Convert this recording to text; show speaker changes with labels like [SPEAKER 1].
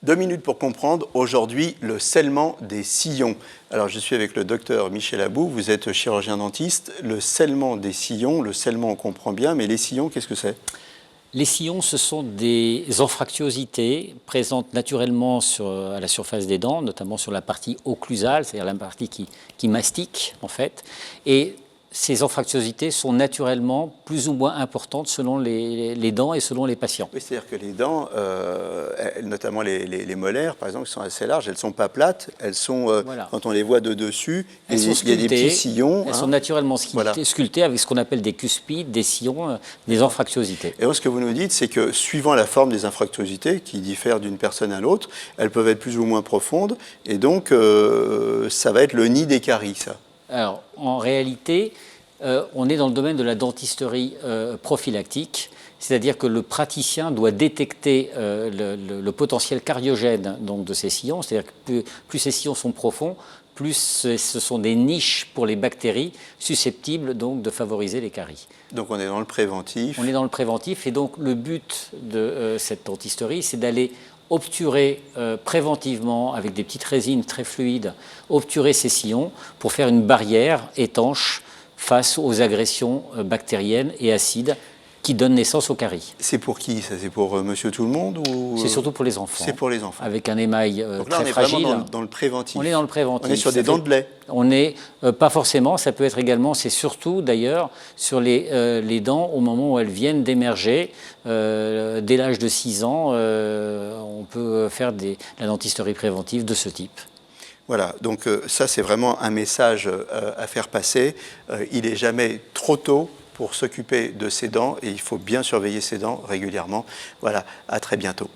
[SPEAKER 1] 2 minutes pour comprendre aujourd'hui le scellement des sillons. Alors je suis avec le docteur Michel Abou, vous êtes chirurgien dentiste. Le scellement des sillons, le scellement on comprend bien, mais les sillons, qu'est-ce que c'est?
[SPEAKER 2] Les sillons, ce sont des anfractuosités présentes naturellement à la surface des dents, notamment sur la partie occlusale, c'est-à-dire la partie qui mastique en fait. Et ces anfractuosités sont naturellement plus ou moins importantes selon les dents et selon les patients.
[SPEAKER 1] Oui, c'est-à-dire que les dents, notamment les molaires, par exemple, qui sont assez larges, elles ne sont pas plates, elles sont,
[SPEAKER 2] Voilà.
[SPEAKER 1] quand on les voit de dessus,
[SPEAKER 2] Elles sont
[SPEAKER 1] il y a des petits
[SPEAKER 2] sculptées,
[SPEAKER 1] sillons.
[SPEAKER 2] elles sont naturellement sculptées avec ce qu'on appelle des cuspides, des sillons, des anfractuosités.
[SPEAKER 1] Et donc, ce que vous nous dites, c'est que suivant la forme des anfractuosités, qui diffèrent d'une personne à l'autre, elles peuvent être plus ou moins profondes, et donc ça va être le nid des caries, ça.
[SPEAKER 2] Alors, en réalité, on est dans le domaine de la dentisterie prophylactique, c'est-à-dire que le praticien doit détecter le potentiel cariogène donc, de ces sillons, c'est-à-dire que plus ces sillons sont profonds, plus ce sont des niches pour les bactéries susceptibles donc de favoriser les caries.
[SPEAKER 1] Donc on est dans le préventif.
[SPEAKER 2] On est dans le préventif et donc le but de cette dentisterie, c'est d'aller obturer préventivement avec des petites résines très fluides, obturer ces sillons pour faire une barrière étanche face aux agressions bactériennes et acides qui donnent naissance aux caries.
[SPEAKER 1] C'est pour qui ça? C'est pour monsieur tout le monde ou...
[SPEAKER 2] C'est surtout pour les enfants.
[SPEAKER 1] C'est pour les enfants.
[SPEAKER 2] Avec un émail
[SPEAKER 1] donc là,
[SPEAKER 2] très fragile.
[SPEAKER 1] Vraiment dans le préventif.
[SPEAKER 2] On est dans le préventif.
[SPEAKER 1] On est sur des dents de lait.
[SPEAKER 2] On n'est pas forcément, ça peut être également, c'est surtout d'ailleurs sur les dents au moment où elles viennent d'émerger. Dès l'âge de 6 ans, on peut faire la dentisterie préventive de ce type.
[SPEAKER 1] Voilà, donc ça c'est vraiment un message à faire passer. Il n'est jamais trop tôt pour s'occuper de ses dents et il faut bien surveiller ses dents régulièrement. Voilà, à très bientôt.